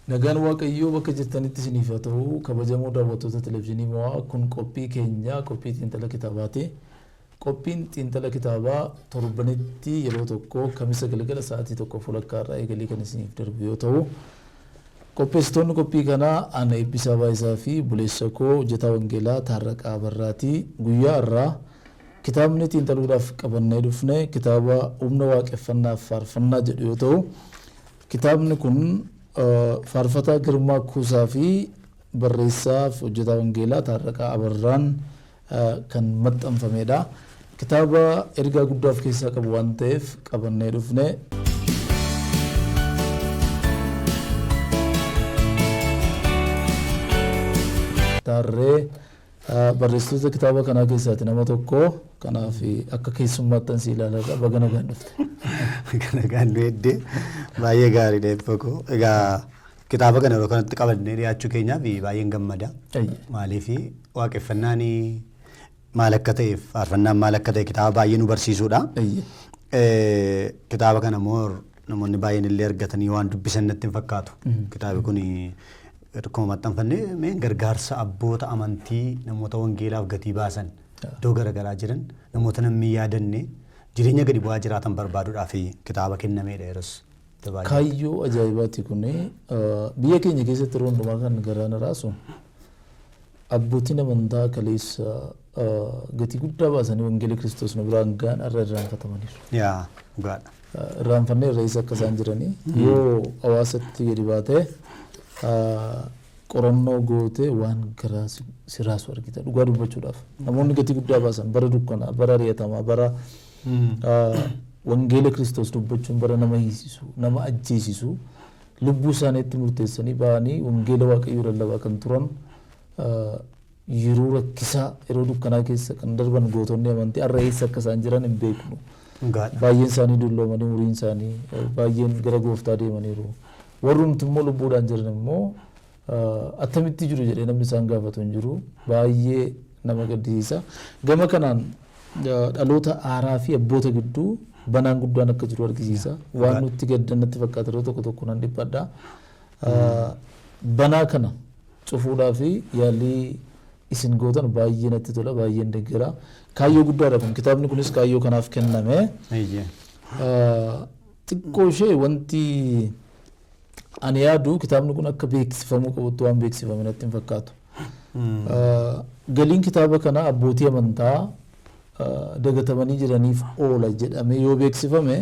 Nagaan Waaqayyoo bakka jirtanitti isiniif haa ta'u kabajamoo daawwattoota televezyiinii mo'aa kun qophii keenya qophii xiinxala kitaabaati. Qophiin xiinxala kitaabaa torbanitti yeroo tokko kamisa galgala sa'aatii tokko walakkaa irraa eegalee kan isiniif darbu yoo ta'u qopheessitoonni qophii kanaa ana Eebbisaa Baayisaa fi buleessa koo hojjetaa wangeelaa Taarraqaa Barraati. Guyyaa irraa kitaabni xiinxaluudhaaf qabannee dhufne kitaaba humna waaqeffannaaf faarfannaa jedhu yoo ta'u kitaabni kun faarfataa Girmaa Kuusaa fi barreessaaf hojjetaa wangeelaa Taarraqaa Abarraan kan maxxanfamedha. Kitaaba ergaa guddaa of keessaa qabu waan ta'eef qabannee dhufne. Taarree barreessitoota kitaaba kanaa keessaati nama tokko kanaaf akka keessummaattan si ilaalarra baga nagaan dhufte. Baga nagaan dhuftee baay'ee gaariidha eebbakoo. Egaa kitaaba kana yeroo kanatti qabannee dhiyaachuu keenyaaf baay'een gammada. Maaliif waaqeffannaan maal akka ta'eef faarfannaan maal akka ta'e kitaaba baay'ee nu barsiisudha. Kitaaba kana immoo namoonni baay'een illee argatanii waan dubbisan natti hin fakkaatu. Kitaabi kun akkuma maxxanfannee meen gargaarsa abboota amantii namoota wangeelaaf gatii baasan iddoo garaagaraa jiran namoota namni yaadanne jireenya gadi bu'aa jiraatan barbaaduudhaaf kitaaba kennamedha yeroos. Kaayyoo ajaa'ibaati kun biyya keenya keessatti yeroo hundumaa kan garaan raasu abbootiin amantaa kaleessa gatii guddaa baasanii wangeela Kiristoos nu biraan ga'an irra irraanfatamaniiru. Yaa dhugaadha. Irraanfannee irra isa akka isaan jiranii yoo hawaasatti gadi baatee qorannoo gootee waan garaa si raasu argita dhugaa dubbachuudhaaf namoonni gatii guddaa baasan bara dukkanaa bara ari'atamaa bara wangeela Kiristoos dubbachuun bara nama hiisisu nama ajjeesisu lubbuu isaaniitti murteessanii ba'anii wangeela Waaqayyoo lallabaa kan turan yeroo rakkisaa yeroo dukkanaa keessa kan darban gootonni amantii har'a eessa akka isaan jiran hin beeknu. Baay'een isaanii dulloomanii umuriin isaanii baay'een gara gooftaa deemaniiru. Warrumti immoo lubbuudhaan jiran immoo attamitti jiru jedhee namni isaan gaafatu hin jiru. Baay'ee nama gaddisiisa. Gama kanaan dhaloota haaraa fi abboota gidduu banaan guddaan akka jiru argisiisa. Waan nutti gaddan natti fakkaata yeroo tokko tokko nan dhiphadha. Banaa kana cufuudhaa fi yaalii isin gootan baay'ee natti tola baay'een deggera. Kaayyoo guddaadha kun kitaabni kunis kaayyoo kanaaf kenname. Xiqqoo ishee wanti ani yaadu kitaabni kun akka beeksifamuu qabutti waan beeksifame natti hin fakkaatu. Galiin kitaaba kana abbootii amantaa dagatamanii jiraniif oola jedhamee yoo beeksifame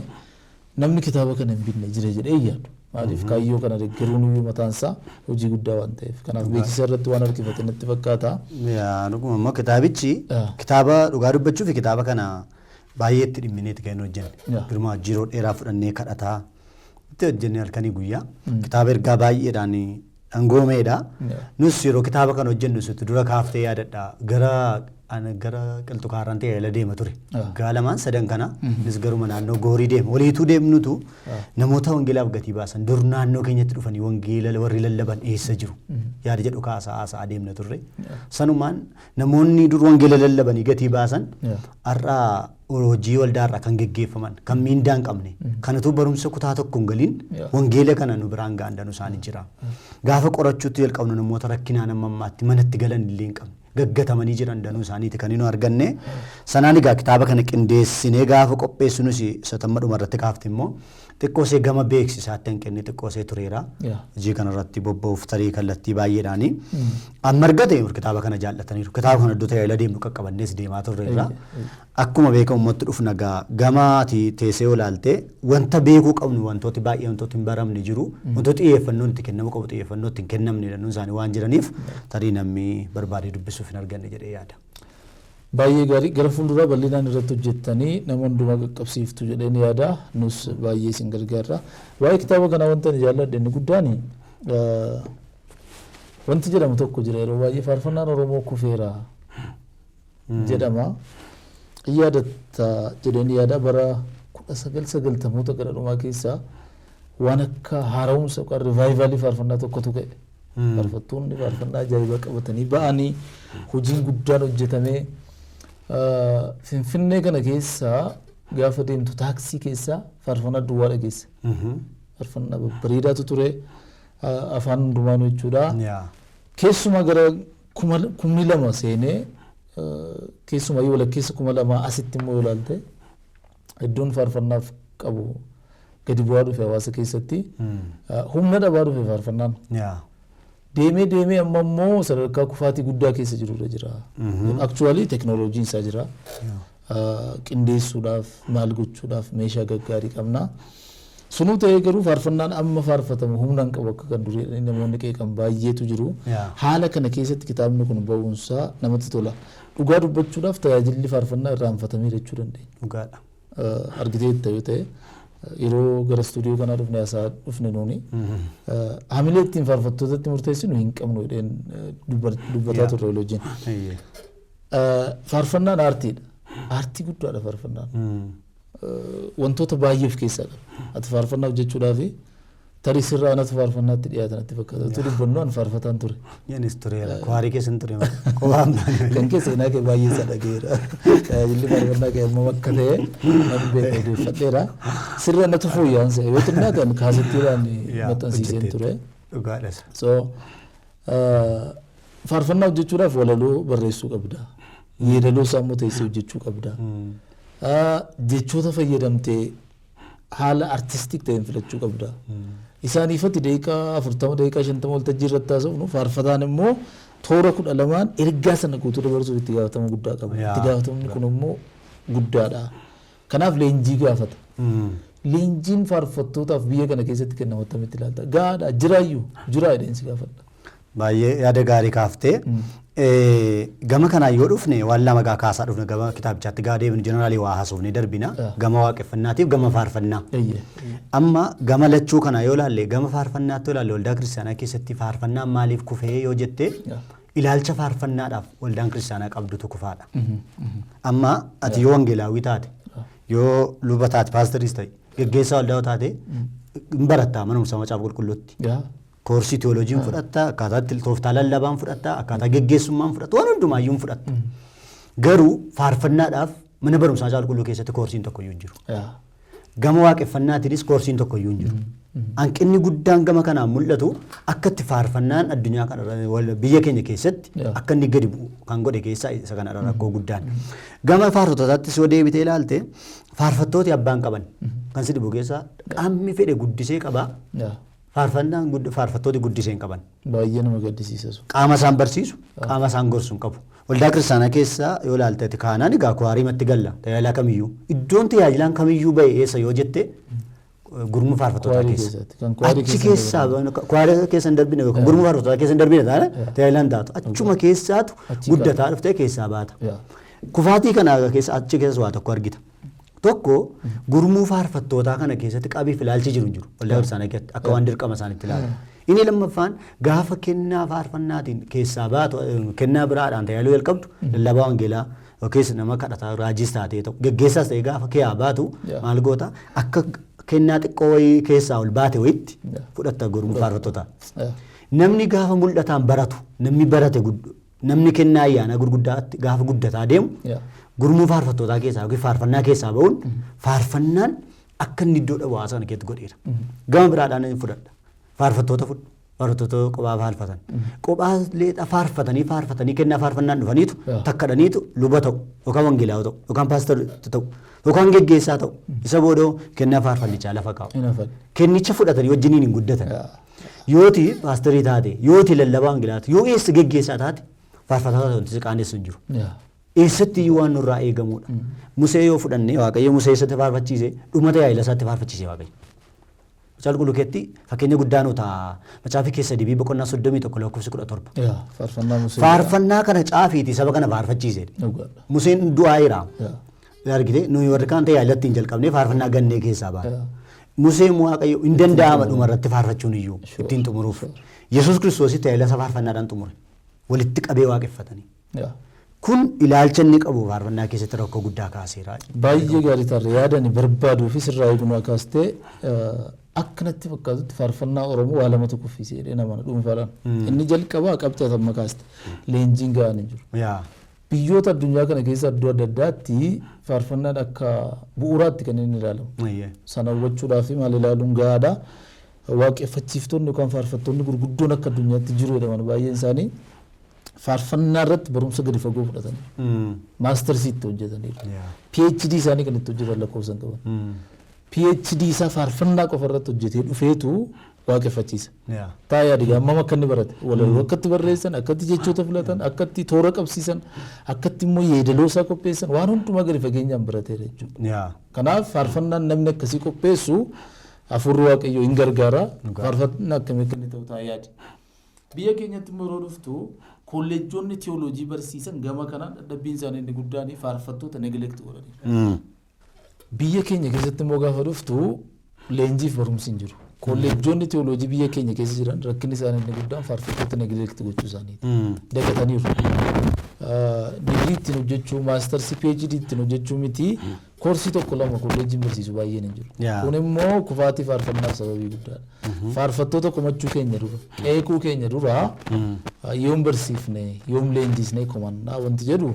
namni kitaaba kana hin binne jira jedhee yaadu. Maaliif kaayyoo kana deeggaruun iyyuu mataan isaa hojii guddaa waan ta'eef kanaaf beeksisa irratti waan harkifate natti fakkaata. Yaa dhuguma immoo kitaabichi kitaaba dhugaa dubbachuuf kitaaba kana baay'ee itti dhimmineeti kan hojjenne. Girmaa jiroo dheeraa fudhannee kadhataa itti hojjenne halkanii guyyaa kitaaba ergaa baay'eedhaan dhangoomeedha. Nus yeroo kitaaba kana hojjennu sitti dura kaaftee yaadadha gara qilxukaarraan ta'e ala deema ture. Gaalamaan sadan kana nis garuma naannoo goorii deema. Waliituu deemnutu namoota wangeelaaf gatii baasan dur naannoo keenyatti dhufanii wangeela warri lallaban eessa jiru yaada jedhu kaasaa deemna turre. Sanumaan namoonni dur wangeela lallabanii gatii baasan har'a hojii waldaarraa kan geggeeffaman kan miindaa hin qabne kanatu barumsa kutaa tokko hin galiin wangeela kana nu biraan ga'an danuu isaanii jira. Gaafa qorachuutti jalqabnu namoota rakkinaan amma ammaatti manatti galan illee hin qabne. Gaggatamanii jiran danuu isaaniiti kan nu arganne. Sanaan egaa kitaaba kana qindeessinee gaafa qopheessinus satamma dhumarratti kaafte immoo xiqqoosee gama beeksisaatti hanqinni xiqqoosee tureera. Hojii kanarratti bobba'uuf tarii kallattii baay'eedhaani. Amma argate kitaaba kana jaallataniiru. Kitaaba kana iddoo tajaajila deemnu qaqqabannees deemaa turreerra. Akkuma beekamu ummatti dhufna gamaati teessee olaaltee wanta beekuu qabnu wantooti baay'ee wantooti hin baramne jiru. Wantooti xiyyeeffannoon itti kennamu qabu xiyyeeffannoo itti hin kennamne danuu isaanii waan jiraniif tarii namni barbaadee dubbisuuf hin arganne jedhee yaada. Baay'ee gaarii gara fuulduraa bal'inaan irratti hojjettanii nama hundumaa qaqqabsiiftu jedheen yaada nus baay'ee isin gargaarra. Waa'ee kitaaba kanaa wanta ani jaalladhe inni guddaan wanti jedhamu tokko jira yeroo baay'ee faarfannaan Oromoo kufeera jedhama. Yaadatta jedheen yaada bara 1990 gara dhumaa keessaa waan akka haara'umsa yookaan rivaayivalii faarfannaa tokkotu ka'e. Faarfattoonni faarfannaa ajaa'ibaa qabatanii ba'anii hojiin guddaan hojjetamee Finfinnee kana keessaa gaafa deemtu taaksii keessaa faarfannaa duwwaa dhageessa. Faarfannaa bareedaatu ture. afaan hundumaanuu jechuudha. Keessumaa gara 2002 seenee keessumaa yoo walakkeessa 2002 asitti immoo ilaalte iddoon faarfannaaf qabu gadi bu'aa dhufe hawaasa keessatti humna dhabaa dhufe faarfannaan. Deemee amma immoo sadarkaa kufaatii guddaa keessa jirudha jira. Actually teknooloojiin isaa jira. Qindeessuudhaaf maal gochuudhaaf meeshaa gaggaarii qabna. Sunuu ta'ee garuu faarfannaan amma faarfatamu humnaan qabu akka kan durii namoonni qeeqan baay'eetu jiru. Haala kana keessatti kitaabni kun ba'uunsaa namatti tola. Dhugaa dubbachuudhaaf tajaajilli faarfannaa irraanfatamee jechuu dandeenya. Dhugaadha. Argiteetta yoo ta'e yeroo gara istuudiyoo kanaa dhufne asaa dhufne nuuni hamilee ittiin faarfattootatti murteessinu hin qabnu jedheen dubbataa turre wajjin. Faarfannaan aartiidha. Aartii guddaadha faarfannaan. Wantoota baay'ee of keessaa qaba. Ati faarfannaa hojjechuudhaaf tarii sirraa anatu faarfannaatti dhiyaatan itti fakkaata. Tu dubbannu an faarfataan ture. Yaanis tureera. Kwaarii keessan ture. Qobaan kan keessa inaa kee baay'ee isaa dhageera. Tajaajilli faarfannaa kee amma akka ta'e nan beeka odeeffadheera. Sirra natu fooyya'ansa yoo xinnaa kan kaasettiidhaan maxxansiiseen ture. Dhugaadhas. So faarfannaa hojjechuudhaaf walaloo barreessuu qabda. Yeedaloo isaa immoo teessee hojjechuu qabda. Jechoota fayyadamtee haala artistik ta'een filachuu qabda. Isaaniifatti daqiiqaa 40 daqiiqaa 50 waltajjii irratti taasifnu faarfataan immoo toora 12 ergaa sana guutuu dabarsuuf itti gaafatama guddaa qaba. Itti gaafatamni kun immoo guddaadha. Kanaaf leenjii gaafata. Leenjiin faarfattootaaf biyya kana keessatti kennamu akkamitti ilaalta? Gaadha jiraayyuu jiraa jedheensi gaafadha. Baay'ee yaada gaarii kaaftee gama kanaa yoo dhufne waan lama gaa kaasaa dhufne gama kitaabichaatti gaa deebinu jeneraalii waa haasofne darbina gama waaqeffannaatiif gama faarfannaa. Amma gama lachuu kana yoo ilaalle gama faarfannaatti yoo ilaalle waldaa kiristaanaa keessatti faarfannaan maaliif kufee yoo jette ilaalcha faarfannaadhaaf waldaan kiristaanaa qabdutu kufaadha. Amma ati yoo wangeelaawwii taate yoo luba taate paasteris ta'e geggeessaa waldaa taate hin barattaa manumsa macaafa qulqulluutti. Koorsii teoloojiin fudhatta, akkaataa tooftaa lallabaan fudhatta, akkaataa geggeessummaan fudhatta, waan hundumaayyuu fudhatta. Garuu faarfannaadhaaf mana barumsaa macaafa qulqulluu keessatti koorsiin tokkoyyuu hin jiru. Gama waaqeffannaatiinis koorsiin tokkoyyuu hin jiru. Hanqinni guddaan gama kanaan mul'atu akka itti faarfannaan addunyaa kana biyya keenya keessatti akka inni gadi bu'u kan godhe keessaa isa kana rakkoo guddaan. Gama faarfattootaattis yoo deebitee ilaalte faarfattooti abbaan qaban kan si dhibu keessaa qaamni fedhe guddisee qabaa. Faarfannaan faarfattooti guddiseen qaban. Baay'ee nama gaddisiisa. Qaama isaan barsiisu, qaama isaan gorsu hin qabu. Waldaa kiristaanaa keessaa yoo ilaalte kaanaan egaa kwaarimatti galla tajaajila kamiyyuu. Iddoon tajaajilaan kamiyyuu ba'e eessa yoo jette gurmuu faarfattootaa keessa. Achi keessaa kwaarii keessa hin darbine yookaan gurmuu faarfattootaa keessa hin darbine taane tajaajilaan taatu. Achuma keessaatu guddataa dhuftee keessaa baata. Kufaatii kana keessa achi keessa waa tokko argita. Tokko gurmuu faarfattootaa kana keessatti qabiif ilaalchi jiru hin jiru. Waldaa kiristaanaa keessatti akka waan dirqama isaaniitti ilaalu. Inni lammaffaan gaafa kennaa faarfannaatiin keessaa baatu kennaa biraadhaan tajaajiluu jalqabdu lallabaa wangeelaa yookiis nama kadhataa raajis taatee ta'u geggeessaas ta'ee gaafa keeyaa baatu maal goota akka kennaa xiqqoo wayii keessaa ol baate wayitti fudhatta gurmuu faarfattootaa. Namni gaafa mul'ataan baratu namni barate namni kennaa ayyaana gurguddaatti gaafa guddataa deemu gurmuu faarfattootaa keessaa yookiin faarfannaa keessaa ba'uun faarfannaan akka inni iddoo dhabu hawaasa kana keessatti godheera. Gama biraadhaan fudhadha. Faarfattoota fudhu. Faarfattoota qophaa faarfatan. Qophaa leexaa faarfatanii kennaa faarfannaan dhufaniitu takkadhaniitu luba ta'u yookaan wangeelaa ta'u yookaan paasterii ta'u yookaan geggeessaa ta'u isa boodoo kennaa faarfannichaa lafa kaa'u. Kennicha fudhatanii wajjiniin hin guddatan. Yooti paasterii taate yooti lallabaa wangeelaa taate yoo eessa geggeessaa taate faarfattoota wanti qaanessu hin jiru. Eessatti waan nurraa eegamudha. Musee yoo fudhanne Waaqayyo Musee eessatti faarfachiise dhuma tajaajila isaatti faarfachiise Waaqayyo. Macaafa qulqulluu keessatti fakkeenya guddaa nu ta'a. Macaafa keessa dibii boqonnaa 31 lakkoofsa 17. Faarfannaa kana caafiiti saba kana faarfachiise. Museen du'aayiraa. Argite nuyi warri kaan tajaajilatti hin jalqabne faarfannaa gannee keessaa baala. Museen Waaqayyo hin danda'ama dhuma irratti faarfachuun iyyuu ittiin xumuruuf. Yesuus Kiristoos tajaajila isa faarfannaadhaan xumure. Walitti qabee waaqeffatanii. Kun ilaalcha inni qabu faarfannaa keessatti rakkoo guddaa kaaseera. Baay'ee gaarii tarree yaadani barbaaduu fi sirraa eegumaa kaastee akkanatti fakkaatutti faarfannaa Oromoo waa lama tokko fiisee jedhee nama dhuunfaadhaan. Inni jalqabaa qabxatamma kaaste leenjiin ga'an hin jiru. Biyyoota addunyaa kana keessa iddoo adda addaatti faarfannaan akka bu'uuraatti kan inni ilaalamu. Sana hubachuudhaaf maal ilaaluun gahaadha. waaqeffachiiftonni yookaan faarfattoonni gurguddoon akka addunyaatti jiru jedhaman baay'een isaanii faarfannaa irratti barumsa gadi fagoo fudhatanii maastarsiitti hojjetaniiru. PhD isaanii kan itti hojjetan lakkoofsan qaban. PhD isaa faarfannaa qofa irratti hojjetee dhufeetu waaqeffachiisa. Taayaa dhigaa amma akka inni barate walaloo akkatti barreessan akkatti jechoota filatan akkatti toora qabsiisan akkatti immoo yeedaloo isaa qopheessan waan hundumaa gadi fageenyaan barateera jechuudha. Kanaaf faarfannaan namni akkasii qopheessu afurri waaqayyoo hin gargaara faarfannaa akkamii akka inni ta'u taayaadha. Biyya keenyatti immoo yeroo dhuftu kolleejjoonni teoloojii barsiisan gama kanaan dadhabbiin isaanii inni guddaan faarfattoota neglect godhanii. Biyya keenya keessatti immoo gaafa dhuftu leenjiif barumsi hin jiru. Kolleejjoonni teoloojii biyya keenya keessa jiran rakkinni isaanii inni guddaan faarfattoota neglect gochuu isaaniiti. Dagataniiru. Digirii ittiin hojjechuu, maastarsii PhD ittiin hojjechuu miti koorsii tokko lama kolleejjiin barsiisu baay'een hin jiru. Kun immoo kufaatii faarfannaaf sababii guddaadha. Faarfattoota komachuu keenya dura, qeequu keenya dura yoom barsiifne, yoom leenjisne komannaa wanti jedhu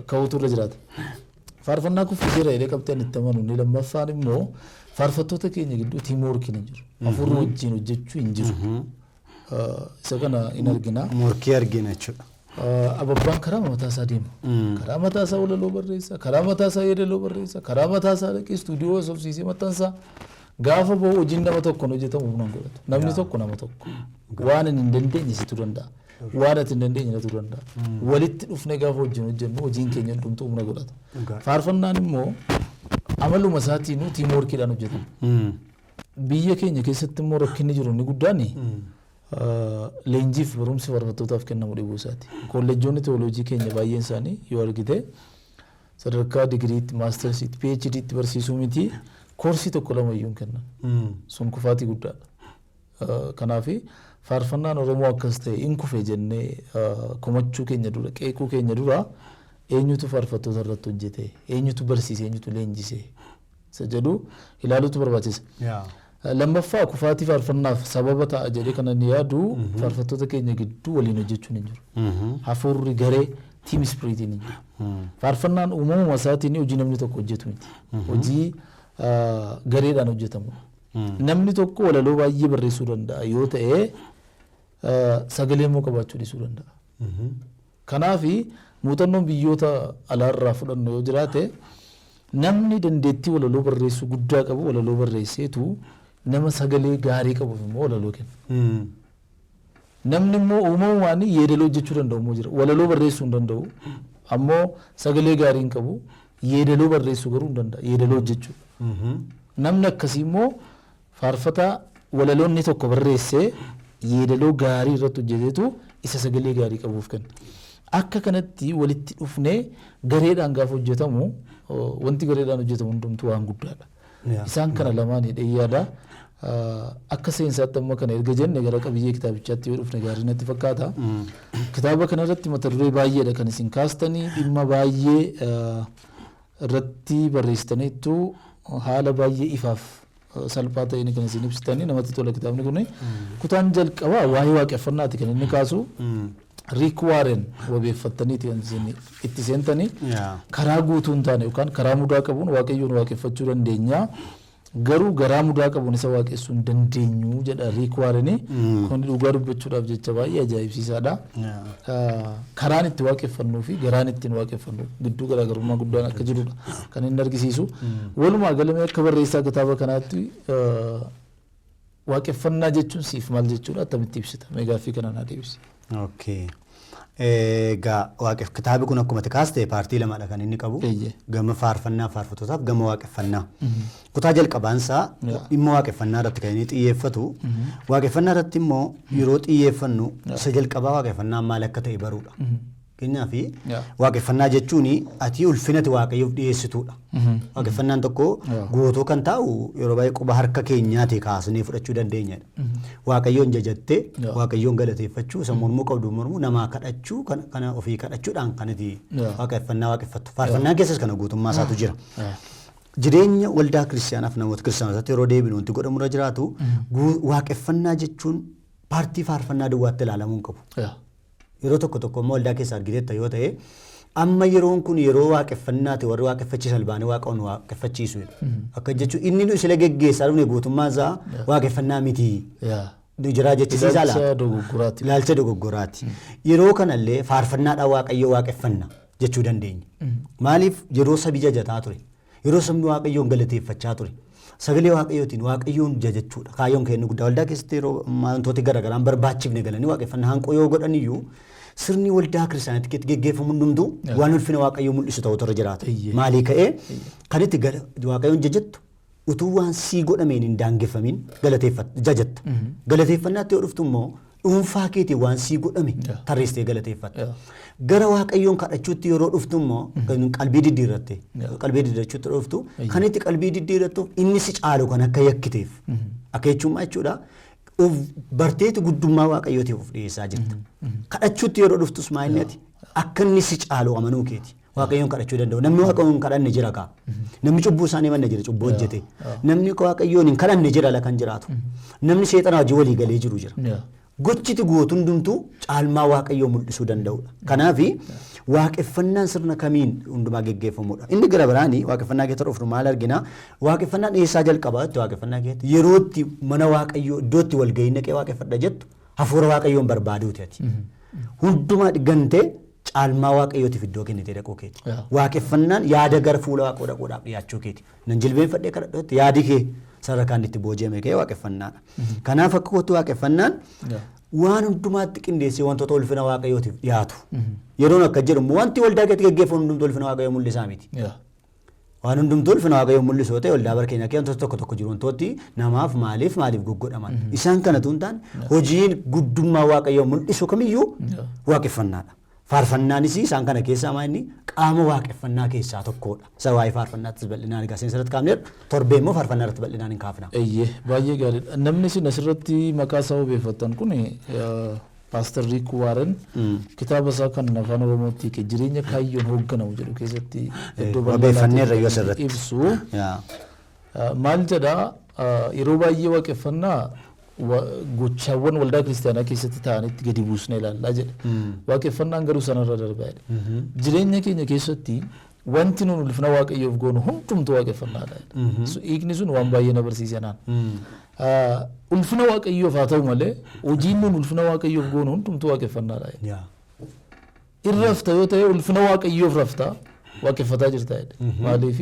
ka'uutu irra jiraata. Faarfannaa kuffiseera jedhee qabxeen itti amanu inni lammaffaan immoo faarfattoota keenya gidduu tiimoorkiin hin jiru. Afurri wajjin hojjechuu hin jiru. Isa kana hin argina. Morkii argina jechuudha. Ababbaan karaa mataa isaa deema. Karaa mataa isaa walaloo barreessa, karaa mataa isaa yeedaloo barreessa, karaa mataa isaa dhaqee istuudiyoo sobsiisee maxxansa. Gaafa ba'u hojiin nama tokkoon hojjetamu humnaan godhatu. Namni tokko nama tokko. Waan hin dandeenye situ danda'a. Waan ati hin dandeenye natu danda'a. Walitti dhufnee gaafa wajjin hojjennu hojiin keenya hundumtuu humna godhata. Faarfannaan immoo amaluma isaatiin tiimoorkiidhaan hojjetama. Biyya keenya keessatti immoo rakkinni jiru inni guddaan leenjiif barumsi faarfattootaaf kennamu dhibuu isaati. Kolleejjoonni teoloojii keenya baay'een isaanii yoo argite sadarkaa digiriitti, maastarsiitti, PhDtti barsiisuu miti koorsii tokko lama iyyuu hin kennan. Sun kufaatii guddaadha. Kanaaf faarfannaan Oromoo akkas ta'e hin kufe jennee komachuu keenya dura, qeequu keenya dura eenyutu faarfattoota irratti hojjete, eenyutu barsiise, eenyutu leenjise isa jedhu ilaaluutu barbaachisa. Lammaffaa kufaatii faarfannaaf sababa ta'a jedhee kan inni yaadu faarfattoota keenya gidduu waliin hojjechuun hin jiru. Hafuurri garee tiim ispiriitiin hin jiru. Faarfannaan uumamuma isaatiin hojii namni tokko hojjetu miti. Hojii gareedhaan hojjetamu. Namni tokko walaloo baay'ee barreessuu danda'a yoo ta'e sagalee immoo qabaachuu dhiisuu danda'a. Kanaaf muuxannoon biyyoota alaarraa fudhannu yoo jiraate namni dandeettii walaloo barreessuu guddaa qabu walaloo barreesseetu nama sagalee gaarii qabuuf immoo walaloo kenna. Namni immoo uumamumaan yeedaloo hojjechuu danda'u immoo jira. Walaloo barreessuu hin danda'u ammoo sagalee gaarii hin qabu yeedaloo barreessuu garuu hin danda'a. Yeedaloo hojjechuu. Namni akkasii immoo faarfata walaloonni tokko barreessee yeedaloo gaarii irratti hojjeteetu isa sagalee gaarii qabuuf kenna. Akka kanatti walitti dhufnee gareedhaan gaafa hojjetamu wanti gareedhaan hojjetamu hundumtuu waan guddaadha. Isaan kana lamaan hidhee yaada akka seensaatti amma kana erga jenne gara qabiyyee kitaabichaatti yoo dhufne gaarii natti fakkaata. Kitaaba kana irratti mata duree baay'eedha kan isin kaastanii dhimma baay'ee irratti barreessitaniittu haala baay'ee ifaaf salphaa ta'een kan isin ibsitanii namatti tola kitaabni kun. Kutaan jalqabaa waa'ee waaqeffannaati kan inni kaasu. Riik Waaren wabeeffattaniiti kan itti seentanii karaa guutuu hin taane yookaan karaa mudaa qabuun waaqayyoon waaqeffachuu dandeenya. Garuu garaa mudaa qabuun isa waaqessuu hin dandeenyu jedha Riik Waareni. Kun dhugaa dubbachuudhaaf jecha baay'ee ajaa'ibsiisaadha. Karaan itti waaqeffannuu fi garaan ittiin waaqeffannu gidduu garaagarummaa guddaan akka jirudha kan inni argisiisu. Walumaa galatti akka barreessaa kitaaba kanaatti waaqeffannaa jechuun siif maal jechuudha attamitti ibsita? Mee gaaffii kana naa deebisi. Okay. Kitaabni kun akkuma kaaste paartii lamadha kan inni qabu. Gama faarfannaa faarfattootaaf gama waaqeffannaa. Kutaa jalqabaansaa dhimma waaqeffannaa irratti kan inni xiyyeeffatu. Waaqeffannaa irratti immoo yeroo xiyyeeffannu isa jalqabaa waaqeffannaa maal akka ta'e baruudha. Kanaaf waaqeffannaa jechuun ati ulfinati waaqayyoof dhiyeessituudha. Waaqeffannaan tokko guutuu kan ta'u yeroo baay'ee quba harka keenyaati kaasnee fudhachuu dandeenyadha. Waaqayyoon jajattee waaqayyoon galateeffachuu sammuu qabdu mormuu namaa kadhachuu kana ofii kadhachuudhaan kanati waaqeffannaa waaqeffattu. Faarfannaa keessas kana guutummaa isaatu jira. Jireenya waldaa kiristaanaaf namoota kiristaanotaatti yeroo deebinu wanti godhamurra jiraatu waaqeffannaa jechuun paartii faarfannaa duwwaatti ilaalamuu hin qabu. Yeroo tokko immoo waldaa keessa argiteetta yoo ta'e amma yeroon kun yeroo waaqeffannaati warri waaqeffachiisan baane waaqoon waaqeffachiisu akka jechuun inni nu isla geggeessaa dhufne gootummaan isaa waaqeffannaa miti jiraa jechisiisaa ilaalcha dogoggoraati yeroo kanallee faarfannaadhaan waaqayyo waaqeffanna jechuu dandeenya maaliif yeroo sabi jajataa ture yeroo sabni waaqayyoon galateeffachaa ture sagalee waaqayyootiin waaqayyoon jajachuudha kaayyoon kennu guddaa waldaa keessatti yeroo wantooti garagaraan barbaachifne galanii waaqeffannaa hanqoo yoo godhaniyyuu sirni waldaa kiristaanaatti geggeeffamu hundumtuu waan ulfina waaqayyoo mul'isu ta'u irra jiraata maalii ka'ee kan itti waaqayyoon jajattu utuu waan sii godhameen hin daangeffamin jajatta galateeffannaatti yoo dhuftu immoo dhuunfaa keetii waan sii godhame tarreessitee galateeffatta gara waaqayyoon kadhachuutti yeroo dhuftu immoo qalbii diddiirrachuutti dhuftu kan itti qalbii diddiirrattuuf inni si caalu kan akka yakkiteef akka jechuummaa jechuudha barteeti guddummaa waaqayyootiif of dhiyeessaa jirta kadhachuutti yeroo dhuftus maalitti akka inni si caalu amanuu keeti waaqayyoon kadhachuu danda'u namni waaqayyoon kadhanne jira kaa namni cubbuu isaanii manne jira cubbuu hojjete namni waaqayyoon hin kadhanne jira la kan jiraatu namni seexana wajji walii galee jiru jira gochiti gootu hundumtuu caalmaa waaqayyoo mul'isuu danda'udha kanaaf waaqeffannaan sirna kamiin hundumaa geggeeffamudha inni gara biraanii waaqeffannaa keessa dhufnu maal argina waaqeffannaan dhiyeessaa jalqabaa itti waaqeffannaa keessatti yerootti mana waaqayyoo iddootti walgahii naqee waaqeffadha jettu hafuura waaqayyoon barbaaduuti ati hundumaa gantee caalmaa waaqayyootiif iddoo kennitee dhaquu keeti waaqeffannaan yaada gara fuula waaqoo dhaquudhaaf dhiyaachuu keeti nan jilbeenfadhee kadhadhootti yaadi kee sadarkaan itti booji'ame ka'ee waaqeffannaadha kanaaf akka kootu waaqeffannaan waan hundumaatti qindeessee wantoota ulfina waaqayyootiif dhiyaatu yeroon akka jedhamu wanti waldaa keessatti geggeeffamu hundumtuu ulfina waaqayyoo mul'isaa miti waan hundumtuu ulfina waaqayyoo mul'isoo ta'e waldaa barkeenya kee wantoota tokko jiru wantooti namaaf maaliif goggodhaman isaan kanatu hin taane hojiin guddummaa waaqayyoo mul'isu kamiyyuu waaqeffannaadha faarfannaanis isaan kana keessaa maanni qaama waaqeffannaa keessaa tokkodha isa waa'ee faarfannaattis bal'inaan egaa seensa kaafneerra torbee immoo faarfannaa irratti bal'inaan hin kaafna baay'ee gaariidha namni isin asirratti maqaa isaa wabeeffattan kun Pastor Rick Warren kitaaba isaa kan afaan Oromootti jireenya kaayyoon hoogganamu jedhu keessatti iddoo wabeeffanneerra yoo asirratti ibsu maal jedha yeroo baay'ee waaqeffannaa gochaawwan waldaa kiristaanaa keessatti ta'anitti gadi buusnee ilaallaa jedha waaqeffannaan garuu sanarra darbaadha jireenya keenya keessatti wanti nuun ulfina waaqayyoof goonu hundumtuu waaqeffannaadha hiikni sun waan baay'ee na barsiisanaan ulfina waaqayyoof haa ta'u malee hojiin nuun ulfina waaqayyoof goonu hundumtuu waaqeffannaadha irra rafta yoo ta'e ulfina waaqayyoof rafta waaqeffataa jirta maaliif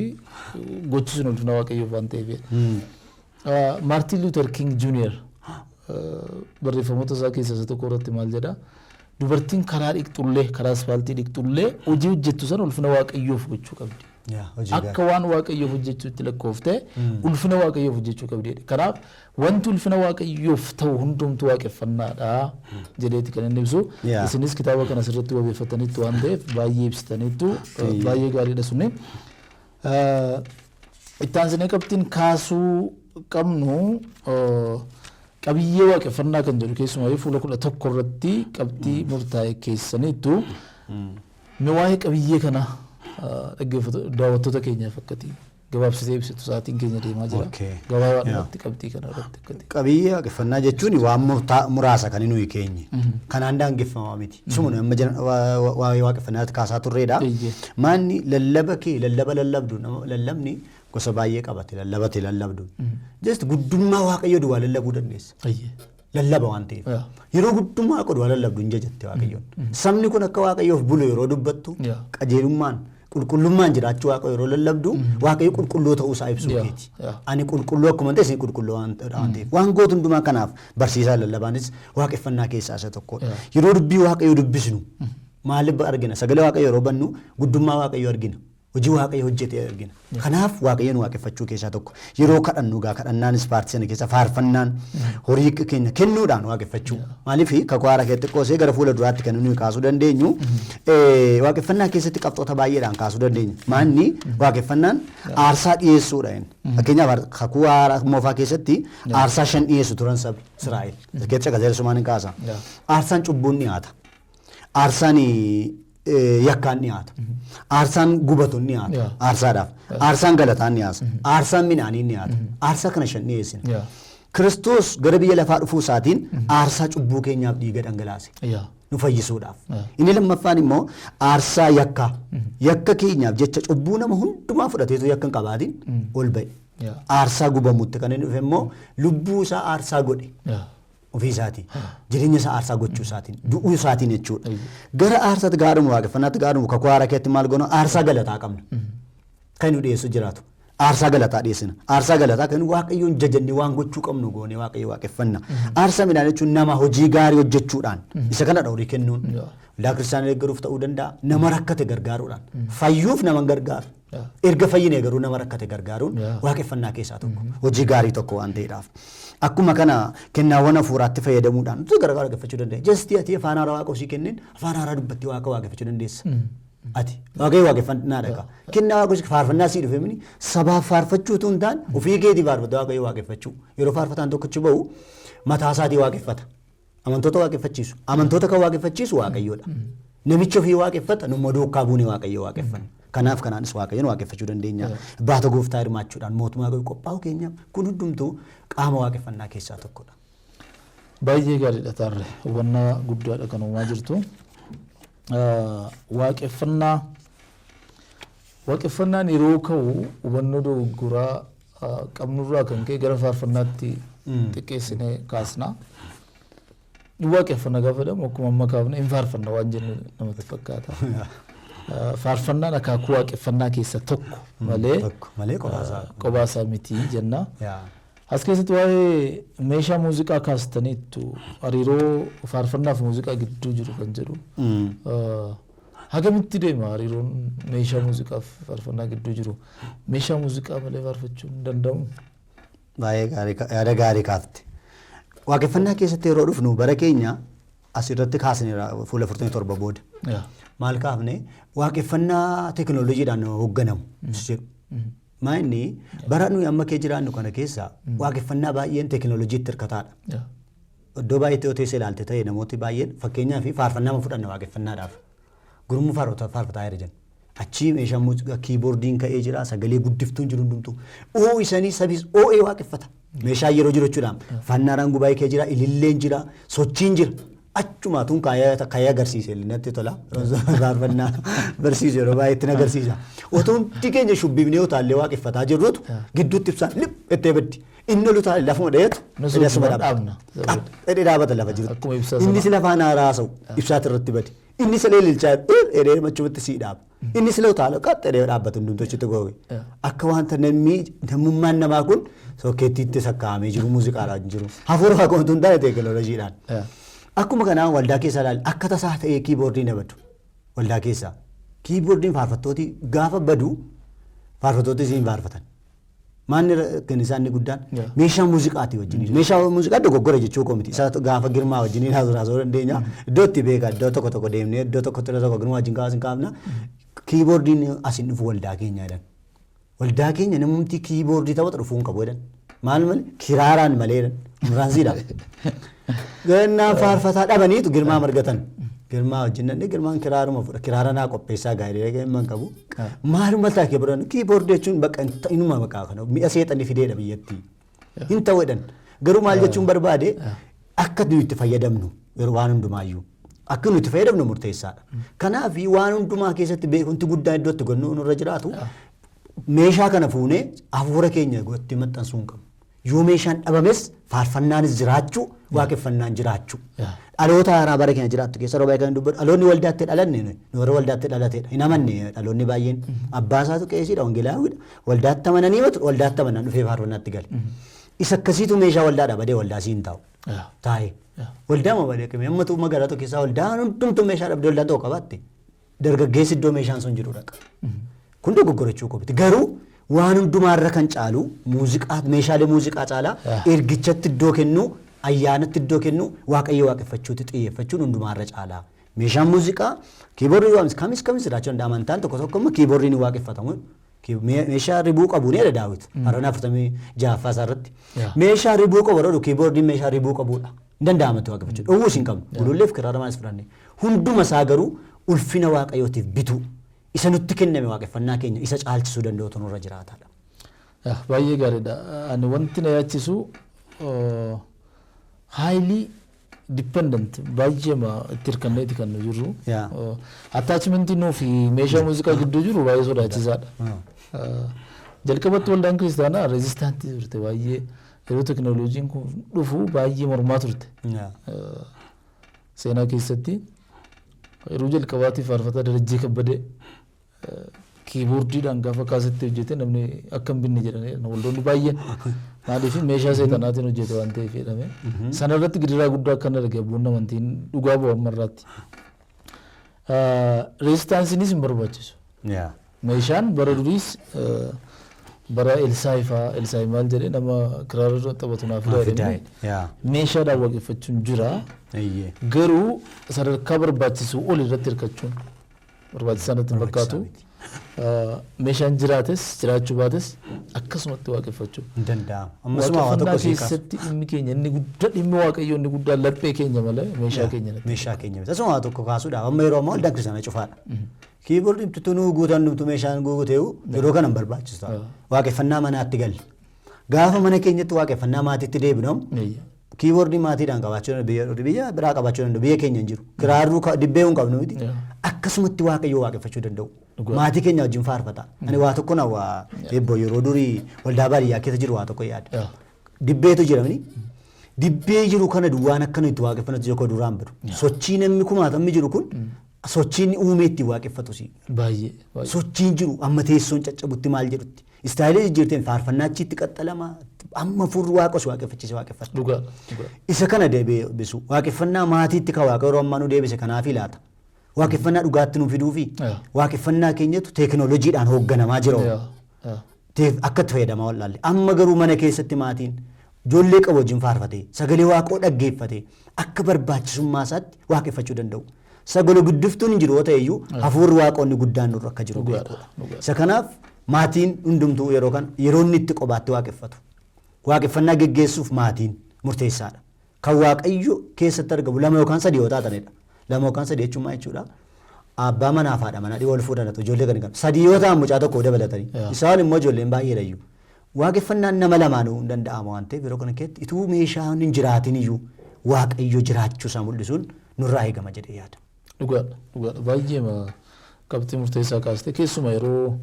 gochi sun ulfina waaqayyoof waan ta'eef Martin Luther King Jr. barreeffamoota isaa keessaa isa tokko irratti maal jedha dubartiin karaa dhiqxullee karaa asfaaltii dhiqxullee hojii hojjettu sana ulfina waaqayyoof gochuu qabdi akka waan waaqayyoof hojjechuutti lakkooftee ulfina waaqayyoof hojjechuu qabdi kanaaf wanti ulfina waaqayyoof ta'u hundumtuu waaqeffannaadha jedheeti kan inni ibsu isinis kitaaba kana asirratti wabeeffataniitu waan ta'eef baay'ee ibsitaniitu baay'ee gaariidha sunni itti aansinee qabxiin kaasuu qabnu qabiyyee waaqeffannaa kan jedhu keessumaa fuula 11 irratti qabxii murtaa'e keessaniitu mee waa'ee qabiyyee kana daawwattoota keenyaaf akkati gabaabsitee ibsitu sa'aatiin keenya deemaa jira gabaabaa irratti qabxii kana irratti akkati qabiyyee waaqeffannaa jechuun waan muraasa kan nuyi keenye kanaan daangeffamaa miti sumuna amma waa'ee waaqeffannaatti kaasaa turreedha maanni lallaba lallabni gosa baay'ee qabate lallabdu just guddummaa waaqayyoo duwwaa lallabuu dandeessa lallaba waan ta'eef yeroo guddummaa akka duwwaa lallabdu hin jajjatte waaqayyoon sabni kun akka waaqayyoof bulu yeroo dubbattu qajeelummaan qulqullummaan jiraachuu waaqayyo yeroo lallabdu waaqayyo qulqulluu ta'uu isaa ibsuu keeti ani qulqulluu akkuma ta'e isin qulqulluu waan ta'eef waan gootu hundumaa kanaaf barsiisaa lallabaanis waaqeffannaa keessaa isa tokkodha yeroo dubbii waaqayyo dubbisnu maaliif argina sagalee waaqayyo yeroo bannu guddummaa waaqayyo argina hojii waaqayyo hojjetee argina kanaaf waaqayyoon waaqeffachuu keessaa tokko yeroo kadhannu gaa kadhannaanis paartii sana keessa faarfannaan horii keenya kennuudhaan waaqeffachuu maaliif kakuu haaraa keessatti qoosee gara fuula duraatti kan nuyi kaasuu dandeenyu waaqeffannaa keessatti qabxoota baay'eedhaan kaasuu dandeenya maanni waaqeffannaan aarsaa dhiyeessuudha fakkeenyaaf kakuu haaraa moofaa keessatti aarsaa 5 dhiyeessu turan saba Israa'el keessa qajeelsumaan hin kaasa aarsaan cubbuun dhiyaata aarsaan yakkaan dhiyaata aarsaan gubatuun dhiyaata aarsaadhaaf aarsaan galataan dhiyaata aarsaan midhaaniin dhiyaata aarsaa kana 5 dhiyeessina Kiristoos gara biyya lafaa dhufuu isaatiin aarsaa cubbuu keenyaaf dhiiga dhangalaase nu fayyisuudhaaf. Inni lammaffaan immoo aarsaa yakkaa. Yakka keenyaaf jecha cubbuu nama hundumaa fudhateetu yakka hin qabaatin ol ba'e. Aarsaa gubamutti kan inni dhufe immoo lubbuu isaa aarsaa godhe. Ofii isaatiin jireenya isaa aarsaa gochuu isaatiin du'uu isaatiin jechuudha. Gara aarsaatti gaadhumu waaqeffannaatti gaadhumu kakuu haaraa keessatti maal goona aarsaa galataa qabna. Kan nu dhiyeessu jiraatu. Aarsaa galataa dhiyeessina. Aarsaa galataa kan waaqayyoon jajannee waan gochuu qabnu goonee waaqayyo waaqeffanna. Aarsaa midhaan jechuun nama hojii gaarii hojjechuudhaan isa kana dhawrii kennuun waldaa kiristaanaa deeggaruuf ta'uu danda'a. Nama rakkate gargaaruudhaan fayyuuf nama gargaaru. Erga fayyinee garuu nama rakkate gargaaruun waaqeffannaa keessaa tokko hojii gaarii tokko waan ta'eedhaaf. Akkuma kana kennaawwan hafuuraatti fayyadamuudhaan nuti gara waaqeffachuu dandeenya. Jastii ati afaan haaraa waaqa ofii kenneen afaan haaraa dubbatti waaqa waaqeffachuu dandeessa. Ati waaqayyo waaqeffannaa dhaqa. Kennaa waaqa faarfannaa sii dhufe mini sabaaf faarfachuutu hin taane ofii keetii faarfata waaqayyo waaqeffachuu. Yeroo faarfataan tokkochi bahu mataa isaatii waaqeffata. Amantoota waaqeffachiisu. Amantoota kan waaqeffachiisu waaqayyoodha. Namichi ofii waaqeffata numma duukaa buunee waaqayyo waaqeffanna. Kanaaf kanaanis waaqayyoon waaqeffachuu dandeenya. Baata gooftaa hirmaachuudhaan mootummaa qophaa'u keenya kun hundumtuu qaama waaqeffannaa keessaa tokkodha. Baay'ee gaariidha taarre hubannaa guddaadha kan uumaa jirtu. Waaqeffannaan yeroo ka'u hubannoo dogoggoraa qabnurraa kan ka'e gara faarfannaatti xiqqeessinee kaasna. Waaqeffannaa gaafa jedhamu akkuma amma kaafne hin faarfanna waan jennu namatti fakkaata. Faarfannaan akaakuu waaqeffannaa keessa tokko malee qobaasaa miti jenna. As keessatti waa'ee meeshaa muuziqaa kaastaniittu hariiroo faarfannaaf muuziqaa gidduu jiru kan jedhu. Hagamitti deema hariiroon meeshaa muuziqaaf faarfannaa gidduu jiru. Meeshaa muuziqaa malee faarfachuu hin danda'amu. Baay'ee yaada gaarii kaafte. Waaqeffannaa keessatti yeroo dhufnu bara keenya asirratti kaasneera fuula 47 booda. Maal kaafne waaqeffannaa teekinooloojiidhaan hoogganamu. Maanni bara nuyi amma kee jiraannu kana keessa waaqeffannaa baay'een teekinooloojiitti hirkataadha. Iddoo baay'eetti yoo teessee ilaalte ta'e namooti baay'een fakkeenyaaf faarfannaa fudhanna waaqeffannaadhaaf. Gurmuu faarfataa jira jenna. Achii meeshaan muuziqaa kiiboordiin ka'ee jira sagalee guddiftuun jiru hundumtuu. Oo isanii sabis oo'ee waaqeffata. Meeshaa yeroo jiru jechuudhaan fannaaraan gubaa'ee kee jira ililleen jira sochiin jira. Achuma tun kaya agarsiise natti tola faarfannaa barsiisu yeroo baay'eetti agarsiisa. Otoo hundi keenya shubbifnee yoo taallee waaqeffataa jirrutu gidduutti ibsaan lip itti beddi. Inni olu taa'e lafuma dheetu asuma dhaabna. Dhaabata lafa jirutti. Inni si lafaan haaraasa'u ibsaati irratti badi. Inni silee lilchaa edee machumatti sii dhaaba. Inni silee utaala qaxxa edee dhaabbatu hundumtochitti googe. Akka wanta namummaan namaa kun sokkeettiitti sakkaa'amee jiru muuziqaadhaan jiru. Hafuura waaqoon tun taa'e teekinooloojiidhaan. Akkuma kanaan waldaa keessa ilaali akka tasaa ta'ee kiiboordiin badu waldaa keessa kiiboordiin faarfattooti gaafa badu faarfattooti isiin faarfatan maanni kan isaanii guddaan meeshaa muuziqaati wajjin meeshaa muuziqaa dogoggora jechuu komiti isa gaafa girmaa wajjin haasoo dandeenya iddoo itti beeka iddoo tokko deemnee iddoo tokko girmaa wajjin kaasna kiiboordiin asiin dhufu waldaa keenya jedhan waldaa keenya namumti kiiboordii taphata dhufuun qabu jedhan maal malee kiraaraan malee muraansiidhaan. Gannaa faarfataa dhabaniitu girmaa margatan. Girmaa wajjin nannee girmaan kiraaruma fudha. Kiraara naa qopheessaa gaarii gamman qabu. Maaluma ta'a kiiboordiin kiiboordii jechuun bakka inuma maqaa kana mi'a seexanii fideedha biyyattii. Hin ta'uudhaan garuu maal jechuun barbaade akka nuyi itti fayyadamnu waan hundumaayyuu. Akka nuyi itti fayyadamnu murteessaadha. Kanaaf waan hundumaa keessatti beekumti guddaan iddoo itti gonnu nurra jiraatu meeshaa kana fuunee hafuura keenya itti maxxansuu hin qabu. Yoo meeshaan dhabames faarfannaanis jiraachuu waaqeffannaan jiraachuu. Dhaloota haaraa bara keenya jiraattu keessa yeroo baay'ee kan dubbatu dhaloonni waldaatti dhalanne warra waldaatti dhalateedha. Hin amanne dhaloonni baay'een abbaa isaatu qeesiidha wangeelaawidha. Waldaatti amananii matu waldaatti amanan dhufee faarfannaatti gale. Isa akkasiitu meeshaa waldaadha badee waldaa siin taa'u. Taa'ee waldaa ma badee qimee ammatu magaalaa tokko keessaa waldaan hundumtuu meeshaa dhabdee waldaan tokko qabaatte dargaggeessi iddoo meeshaan sun jiru dhaqa. Kun dogoggorachuu qabdi garuu waan hundumaarra kan caalu muuziqaa meeshaalee muuziqaa caalaa ergichatti iddoo kennu ayyaanatti iddoo kennu waaqayyo waaqeffachuutti xiyyeeffachuun hundumaarra caalaa meeshaan muuziqaa kiiboordii waamis kamis jiraachuu danda'a amantaan tokko immoo kiiboordiin waaqeffatamu meeshaa ribuu qabu ni daawit harana 46 isaarratti meeshaa ribuu qabu jedhu kiiboordiin meeshaa ribuu qabudha hin danda'amatti waaqeffachuu dhowwuu hin qabnu gululleef kiraara maanis fudhanne hunduma isaa garuu ulfina waaqayyootiif bitu. Isa nutti kenname waaqeffannaa keenya isa caalchisuu danda'utu nurra jiraataadha. Baay'ee gaariidha. Ani wanti na yaachisu haayilii dependent baay'ee itti hirkanneeti kan nu jirru. Yeah. Attachmentii nuu fi meeshaa muuziqaa gidduu jiru baay'ee sodaachisaadha. Jalqabatti waldaan kiristaanaa rezistaantii turte baay'ee yeroo teknooloojiin kun dhufu baay'ee mormaa turte. Seenaa keessatti yeroo jalqabaatiif faarfataa Darajjee Kabbadee kiiboordiidhaan gaafa kaasetti hojjete namni akka hin binne jedhanii waldoonni baay'een maaliif meeshaa seexanaatiin hojjete waan ta'eef jedhame. Sana irratti gidiraa guddaa akka arge abboonni amantiin dhugaa ba'u ammarraatti. Rezistaansiinis hin barbaachisu. Meeshaan bara duriis bara Elsaayi maal jedhee nama kiraara taphatu naaf jedhee meeshaadhaan waaqeffachuun jira. Garuu sadarkaa barbaachisu ol irratti hirkachuun barbaachisaa natti hin fakkaatu. Meeshaan jiraates jiraachuu baates akkasumatti waaqeffachuu hin danda'amu. Ammasuma waa tokko keessatti dhimmi keenya inni guddaa dhimmi waaqayyoo inni guddaa laphee keenya malee meeshaa keenya natti. Meeshaa keenya miti. Tasuma waa tokko kaasuudhaaf amma yeroo ammaa waldaan kiristaanaa cufaadha. Kiiboordiin tuttunuu guutan dhumtu meeshaan guuteewu yeroo kana hin barbaachisu. Waaqeffannaa manaatti galli. Gaafa mana keenyatti waaqeffannaa maatiitti deebinamu kiiboordii maatiidhaan qabaachuu danda'u biyya biraa qabaachuu danda'u biyya keenya hin jiru. Kiraarruu dibbee hin qabnu miti. Akkasumatti waaqayyoo waaqeffachuu danda'u. Maatii keenya wajjin faarfata. Ani waa tokko na waa eebboo yeroo durii waldaa baadiyyaa keessa jiru waa tokko yaada. Dibbeetu jiramni. Dibbee jiru kana duwwaan akka nuti waaqeffannatu joko duraan bidu. Sochii namni kumaatamni jiru kun sochiin uumeetti waaqeffatu si. Baay'ee. Sochiin jiru amma teessoon caccabutti maal jedhutti. Istaayilii jijjiirteen faarfannaachitti qaxxalama amma furri waaqos waaqeffachiise waaqeffatu. Dhugaa. Isa kana deebisu waaqeffannaa maatiitti ka waaqa yeroo ammaa nu deebise kanaaf ilaata. Waaqeffannaa dhugaatti nu fiduu fi waaqeffannaa keenyatu teekinooloojiidhaan hoogganamaa jira. Akka itti fayyadamaa wallaalle. Amma garuu mana keessatti maatiin ijoollee qabu wajjin faarfatee sagalee waaqoo dhaggeeffatee akka barbaachisummaa isaatti waaqeffachuu danda'u. Sagalee guddiftuun hin jiru yoo ta'e iyyuu hafuurri waaqonni guddaan nurra akka jiru beekudha. Isa kanaaf maatiin hundumtuu yeroo inni itti qobaatti waaqeffatu. Waaqeffannaa geggeessuuf maatiin murteessaadha. Kan waaqayyo keessatti argamu 2 yookaan 3 yoo taatanidha. 2 yookaan 3 jechuun maal jechuudha? Abbaa manaa fi haadha manaa wal fuudhanatu ijoollee kan qabu. 3 yoo ta'an mucaa tokko dabalatanii. Isaan immoo ijoolleen baay'eedha iyyuu. Waaqeffannaan nama lamaanuu hin danda'amu waan ta'eef yeroo kana keessatti ituu meeshaan hin jiraatin iyyuu waaqayyo jiraachuu isaa mul'isuun nurraa eegama jedhee yaada. Dhugaadha. Baay'ee qabxii murteessaa kaastee keessumaa yeroo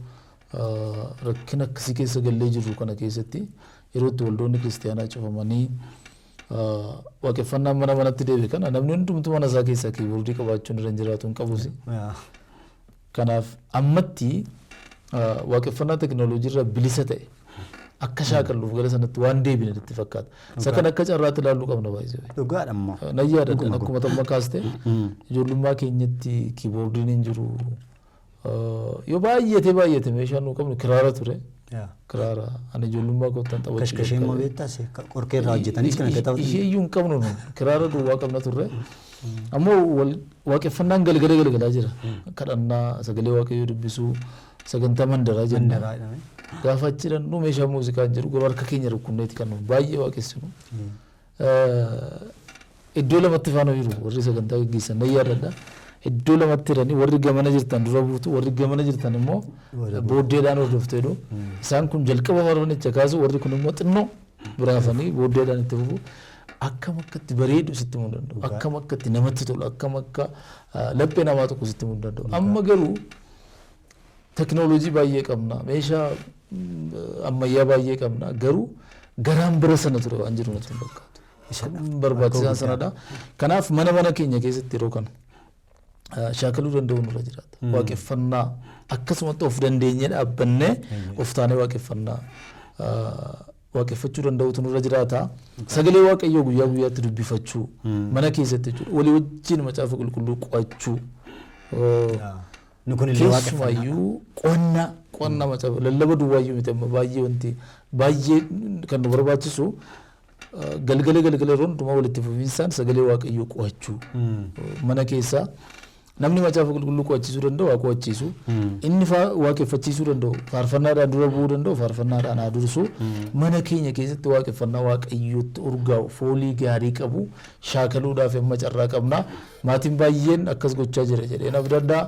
rakkina akkasii keessa gallee jirru kana keessatti yeroo itti waldoonni kiristaanaa cufamanii waaqeffannaan mana manatti deebi'e kana namni hundumtuu mana isaa keessaa kiiboordii qabaachuun irra hin jiraatu hin qabusi. Kanaaf ammatti waaqeffannaa teknooloojii irraa bilisa ta'e akka shaakalluuf gara sanatti waan deebine itti fakkaata. Isa kan akka carraatti ilaalluu qabna baay'ee. Dhugaadha ammoo. Na yaadadha akkuma tamma kaaste ijoollummaa keenyatti kiiboordiin hin jiru. Yoo baay'ate meeshaan nu qabnu kiraara ture. Kiraara ani ijoollummaa kottan taphachuu. Kashkashee immoo beektaas qorqee irraa hojjetanis kan akka taphatu. Ishee iyyuu hin qabnu nu kiraara duwwaa qabna turre. Ammoo waaqeffannaan galgalaa jira. Kadhannaa sagalee waaqayyoo dubbisuu sagantaa mandaraa jenna. Gaafa achi dhandhu meeshaa muuziqaa jiru garuu harka keenya rukkunneeti kan baay'ee waaqessinu. Iddoo lamatti faana jiru warri sagantaa gaggeessan na yaadadha. Iddoo lamatti jiranii warri gamana jirtan dura buutu warri gamana jirtan immoo booddeedhaan hordoftu jedhu. Isaan kun jalqaba faarfannicha kaasu warri kun immoo xinnoo biraafanii booddeedhaan itti fufu. Akkam akkatti bareedu sitti himuu danda'u. Akkam akkatti namatti tolu. Akkam akka laphee namaa tokko sitti himuu danda'u. Amma garuu teknooloojii baay'ee qabna. Meeshaa ammayyaa baay'ee qabna. Garuu garaan bira sana ture waan jiru natti hin fakkaatu. Barbaachisaan sanadha. Kanaaf mana keenya keessatti yeroo kana shaakaluu danda'u nurra jiraata. Waaqeffannaa akkasumatti of dandeenyee dhaabbannee of taanee waaqeffachuu danda'utu nurra jiraata. Sagalee waaqayyoo guyyaa guyyaatti dubbifachuu mana keessatti jechuudha. Walii wajjin macaafa qulqulluu qo'achuu. Keessumaayyuu qonna macaafa lallaba duwwaayyuu miti amma baay'ee kan nu barbaachisu galgala yeroo hundumaa walitti fufiinsaan sagalee waaqayyoo qo'achuu mana keessaa. Namni macaafa qulqulluu qo'achiisuu danda'u haa qo'achiisu. Inni waaqeffachiisuu danda'u faarfannaadhaan dura bu'uu danda'u faarfannaadhaan haa dursu. Mana keenya keessatti waaqeffannaa waaqayyootti urgaa'u foolii gaarii qabu shaakaluudhaaf amma carraa qabna. Maatiin baay'een akkas gochaa jira jedheen abdaddaa.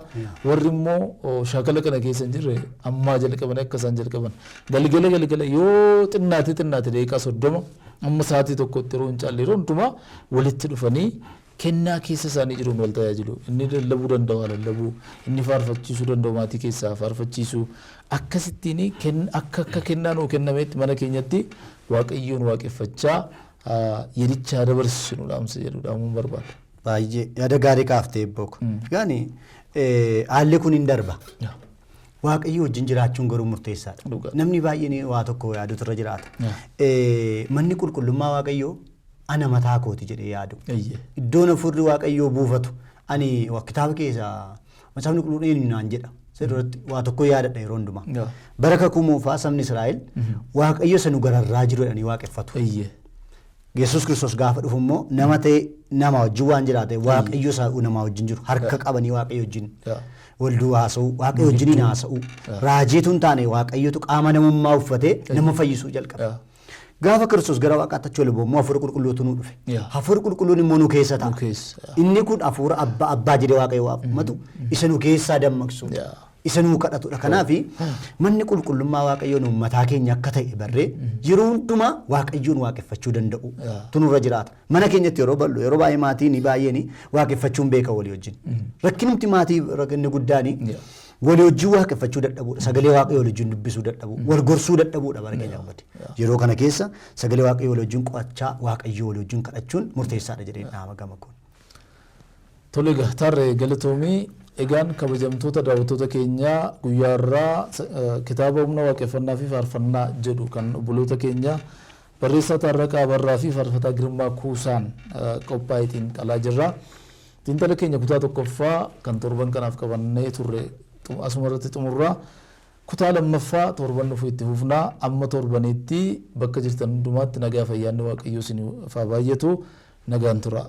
Warri immoo shaakala kana keessa hin jirre ammaa jalqaban akka isaan jalqaban galgala yoo xinnaate daqiiqaa 30 amma sa'aatii tokkotti yeroo hin caalle yeroo hundumaa walitti dhufanii kennaa keessa isaanii jiruun wal tajaajilu. Inni lallabuu danda'u lallabuu, inni faarfachiisuu danda'u maatii keessaa faarfachiisuu. Akkasittiin akka kennaa nuu kennametti mana keenyatti waaqayyoon waaqeffachaa yericha dabarsinu dhaamsa jedhu dhaamuun barbaada. Baay'ee yaada gaarii kaaftee eebbooko. Yaani haalli kun hin darba. Waaqayyo wajjin jiraachuun garuu murteessaadha. Namni baay'een waa tokko yaadutu irra jiraata. Manni qulqullummaa waaqayyoo ana mataa kooti jedhee yaadu. Iddoon hafuurri waaqayyoo buufatu ani kitaaba keessaa macaafni qulqulluun eenyu naan jedha. Sirriitti waa tokko yaadadha yeroo hundumaa. Bara kakuu moofaa sabni Israa'el waaqayyo sanu gararraa jiru jedhanii waaqeffatu. Yesuus Kiristoos gaafa dhufu immoo nama ta'e nama wajjin waan jiraate waaqayyo isaa nama wajjin jiru harka qabanii waaqayyo wajjin walduu haasa'u waaqayyo wajjiniin haasa'u raajiitu hin taane waaqayyotu qaama namummaa uffatee nama fayyisuu jalqaba. Gaafa Kiristoos gara waaqaatti achi ol ba'u immoo hafuura qulqulluutu nu dhufe. Hafuura qulqulluun immoo nu keessa ta'a. Inni kun hafuura abbaa jedhee waaqayyo waamatu isa nu keessaa dammaqsu. Isa nuu kadhatudha. Kanaaf manni qulqullummaa waaqayyoon uummataa keenya akka ta'e barree yeroo hundumaa waaqayyoon waaqeffachuu danda'u tunurra jiraata. Mana keenyatti yeroo bal'u yeroo baay'ee maatiin baay'een waaqeffachuun beeka walii wajjin. Rakkinumti maatii rakkinni guddaan walii wajjin waaqeffachuu dadhabuudha. Sagalee waaqayyoo walii wajjin dubbisuu dadhabu. Wal gorsuu dadhabuudha bara keenya ummati. Yeroo kana keessa sagalee waaqayyoo walii wajjin qo'achaa waaqayyoo walii wajjin kadhachuun murteessaadha jedhee dhaama gama kun. Tole tarree galatoomii egaan kabajamtoota daawwattoota keenyaa guyyaarraa kitaaba humna waaqeffannaa fi faarfannaa jedhu kan obboloota keenya barreessaa Taarraqaa Abarraa fi faarfataa Girmaa Kuusaan qophaa'eetiin qalaa jirra. Xiinxala keenya kutaa tokkoffaa kan torban kanaaf qabannee turre asuma irratti xumurraa. Kutaa lammaffaa torban dhufu itti fufnaa amma torbanitti bakka jirtan hundumaatti nagaa fayyaanni waaqayyoo isiniif haa baay'atu nagaan tura.